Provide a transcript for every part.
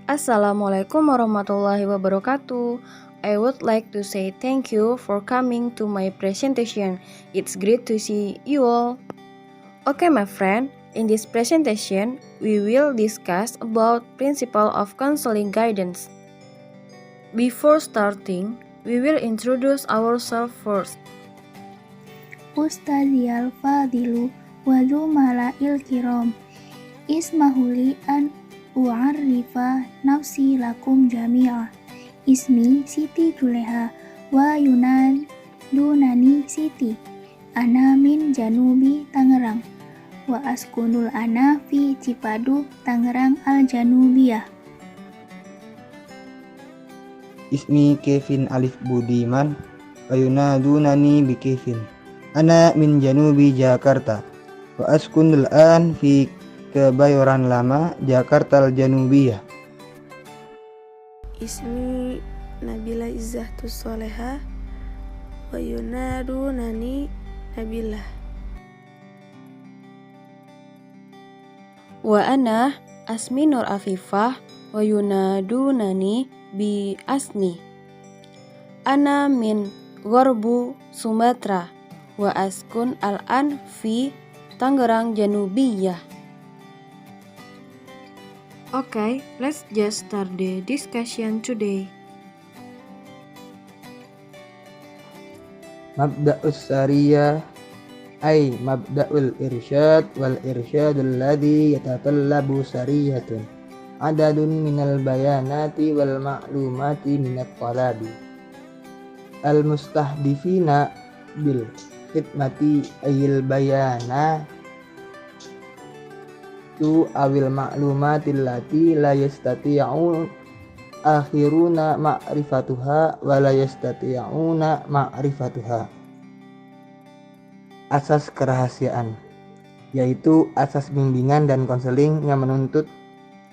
Assalamualaikum warahmatullahi wabarakatuh. I would like to say thank you for coming to my presentation. It's great to see you all. Okay, my friend, in this presentation, we will discuss about principle of counseling guidance. Before starting, we will introduce ourselves first. Ustadziyal Fadilu wa Zumala'il Kiram, Ismahuli an u'arrifa nafsi lakum jami'a. Ismi Siti Juleha wa yunadunani Siti. Ana min Janubi Tangerang wa askunul ana fi Cipadu Tangerang Al-Janubiyah. Ismi Kevin Alif Budiman wa yunadunani bi Kevin. Ana min Janubi Jakarta wa askunul an fi Kebayoran Lama Jakarta Al-Janubiyah. Ismi Nabila Izzahtus Soleha wa yunadunani Nabilah. Wa ana Asmi Nur Afifah wa yunadunani bi Asni. Ana min Gorbu Sumatera wa askun al-an fi Tangerang Janubiyah. Okay, let's just start the discussion today. Mabda'us sariyah ay mabda'ul irsyad wal irsyadul ladzi yatatallabu sariyatun adadun minal bayanati wal ma'lumati minat talabi al mustahdifina bil khidmati ayil bayana tu awil ma'lumatil lati la yastati'un akhiruna ma'rifatuha wa la yastati'una ma'rifatuha. Asas kerahasiaan, yaitu asas bimbingan dan konseling yang menuntut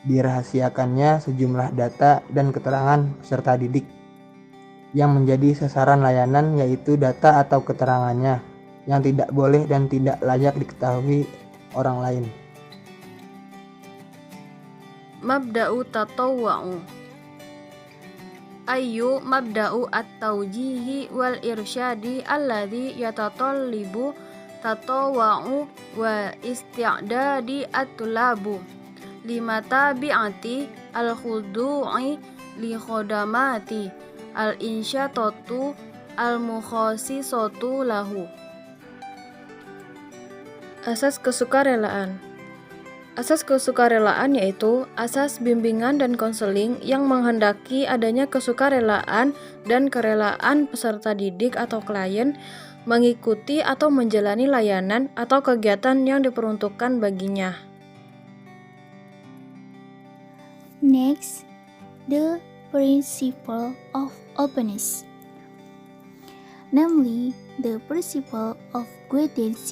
dirahasiakannya sejumlah data dan keterangan peserta didik yang menjadi sasaran layanan, yaitu data atau keterangannya yang tidak boleh dan tidak layak diketahui orang lain. Mabda'u tatawwa'u Ayu mabda'u at-tawjihi wal irsyadi alladhi yatatallibu tatawwa'u wa isti'dadi at-tulabu lima tabi'ati al-khudu'i li khodamati al-insyatatu al-mukhasisatu lahu. Asas kesukarelaan. Asas kesukarelaan yaitu asas bimbingan dan konseling yang menghendaki adanya kesukarelaan dan kerelaan peserta didik atau klien mengikuti atau menjalani layanan atau kegiatan yang diperuntukkan baginya. Next, the principle of openness, namely the principle of guidance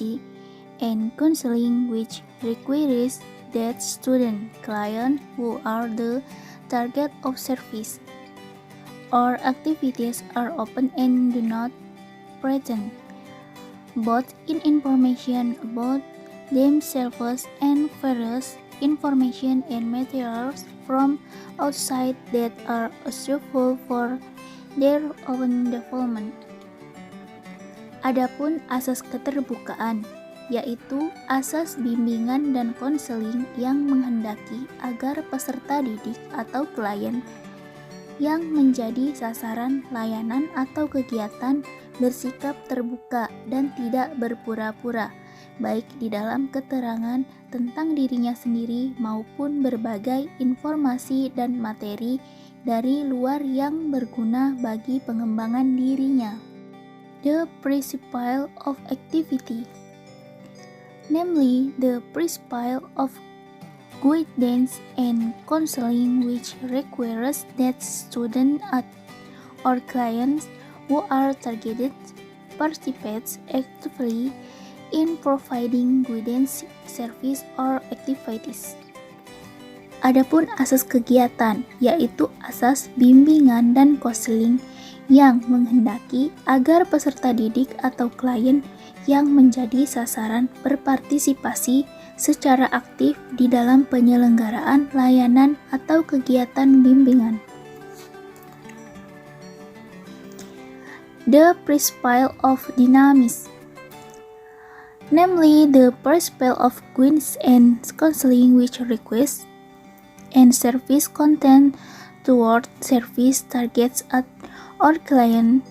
and counseling, which requires that student, client who are the target of service or activities are open and do not pretend both in information about themselves and various information and materials from outside that are useful for their own development. Adapun asas keterbukaan, yaitu asas bimbingan dan konseling yang menghendaki agar peserta didik atau klien yang menjadi sasaran layanan atau kegiatan bersikap terbuka dan tidak berpura-pura, baik di dalam keterangan tentang dirinya sendiri maupun berbagai informasi dan materi dari luar yang berguna bagi pengembangan dirinya. The principle of activity, namely the principle of guidance and counseling, which requires that students or clients who are targeted participate actively in providing guidance service or activities. Adapun asas kegiatan, yaitu asas bimbingan dan konseling yang menghendaki agar peserta didik atau klien yang menjadi sasaran berpartisipasi secara aktif di dalam penyelenggaraan layanan atau kegiatan bimbingan. The principle of dynamism, namely the principle of guidance and counseling which requests and service content toward service targets at our client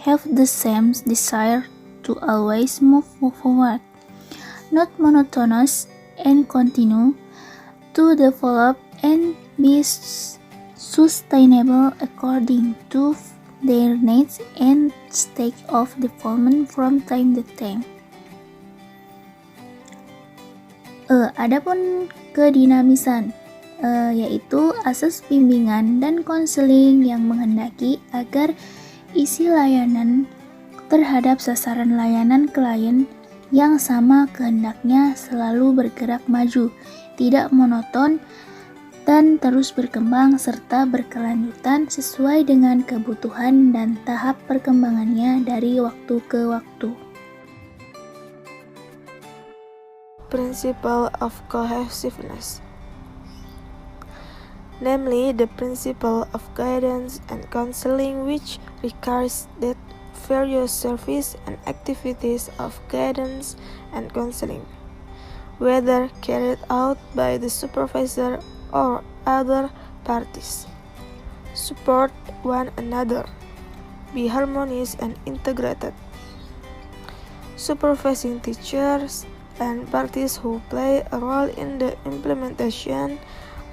have the same desire to always move forward, not monotonous, and continue to develop and be sustainable according to their needs and stage of development from time to time. Adapun kedinamisan, yaitu asas bimbingan dan konseling yang menghendaki agar isi layanan terhadap sasaran layanan klien yang sama kehendaknya selalu bergerak maju, tidak monoton, dan terus berkembang serta berkelanjutan sesuai dengan kebutuhan dan tahap perkembangannya dari waktu ke waktu. Principle of cohesiveness, namely the principle of guidance and counseling which requires that various service and activities of guidance and counseling, whether carried out by the supervisor or other parties, support one another, be harmonious and integrated. Supervising teachers and parties who play a role in the implementation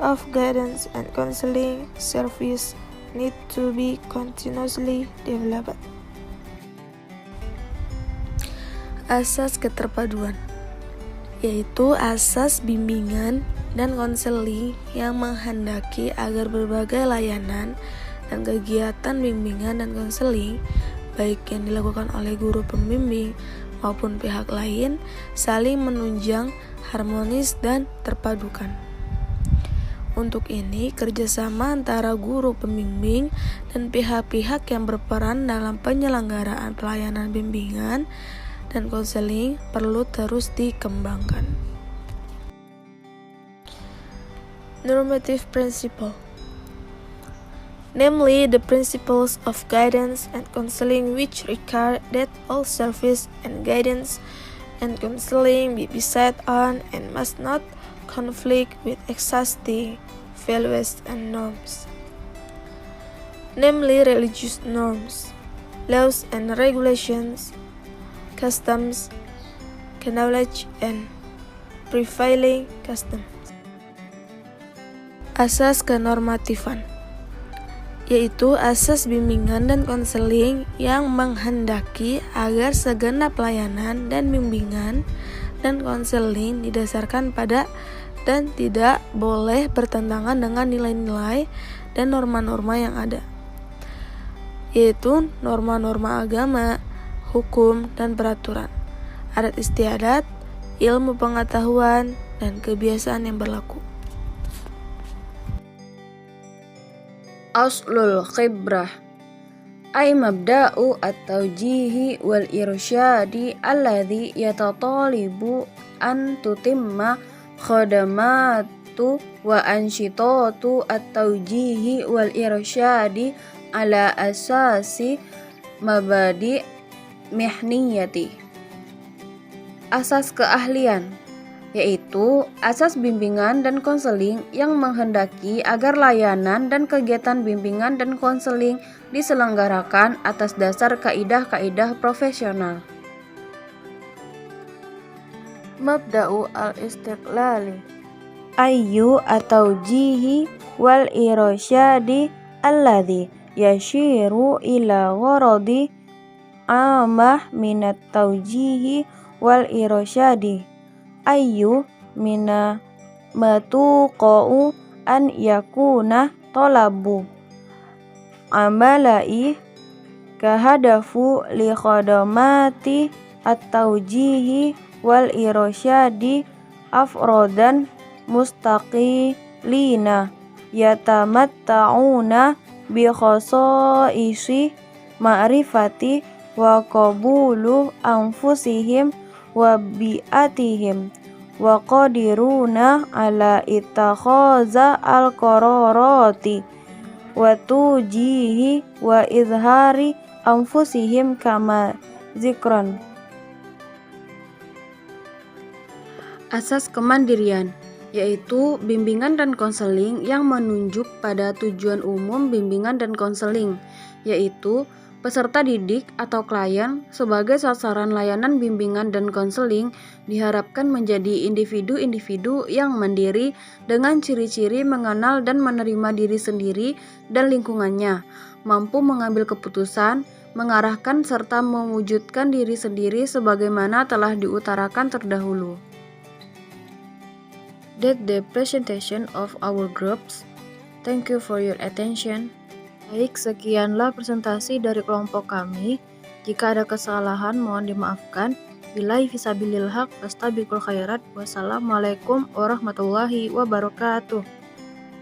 of guidance and counseling service need to be continuously developed. Asas keterpaduan, yaitu asas bimbingan dan konseling yang menghendaki agar berbagai layanan dan kegiatan bimbingan dan konseling, baik yang dilakukan oleh guru pembimbing maupun pihak lain, saling menunjang, harmonis, dan terpadukan. Untuk ini, kerjasama antara guru pembimbing dan pihak-pihak yang berperan dalam penyelenggaraan pelayanan bimbingan dan konseling perlu terus dikembangkan. Normative principle, namely the principles of guidance and counseling which require that all service and guidance and counseling be based on and must not conflict with existing values and norms, namely religious norms, laws and regulations, customs, knowledge, and prevailing customs. Asas kenormatifan, yaitu asas bimbingan dan konseling yang menghendaki agar segenap pelayanan dan bimbingan dan konseling didasarkan pada dan tidak boleh bertentangan dengan nilai-nilai dan norma-norma yang ada, yaitu norma-norma agama, hukum, dan peraturan, adat istiadat, ilmu pengetahuan, dan kebiasaan yang berlaku. Aslul khibrah ay mabda'u at-tawjihi wal irsyadi alladhi yatatalibu an tutimma khadamatu wa anshitatu at-tawjihi wal irsyadi ala asasi mabadi mihniyati. Asas keahlian, yaitu asas bimbingan dan konseling yang menghendaki agar layanan dan kegiatan bimbingan dan konseling diselenggarakan atas dasar kaidah-kaidah profesional. Mabda'u al-istiqlali ayyu at-tawjihi wal irsyadi alladhi yashiru ila gharadi amah minat tawjihi wal irsyadi ayyu mina matuqa'u an yakuna talabu amalai kahadafu li khadamati at-tawjihi wal irsyadi afrodan mustaqilina yatamatta'una bi khasaisi ma'rifati wa qabulu anfusihim wa bi'atihim wa qadiruna ala ittakhaza al-qararati wa tujihi wa izhari anfusihim kama zikron. Asas kemandirian, yaitu bimbingan dan konseling yang menunjuk pada tujuan umum bimbingan dan konseling, yaitu peserta didik atau klien sebagai sasaran layanan bimbingan dan konseling diharapkan menjadi individu-individu yang mandiri dengan ciri-ciri mengenal dan menerima diri sendiri dan lingkungannya, mampu mengambil keputusan, mengarahkan serta mewujudkan diri sendiri sebagaimana telah diutarakan terdahulu. That's the presentation of our groups. Thank you for your attention. Baik, sekianlah presentasi dari kelompok kami. Jika ada kesalahan mohon dimaafkan. Billahi fisabilil haq, fastabiqul khairat. Wassalamualaikum warahmatullahi wabarakatuh.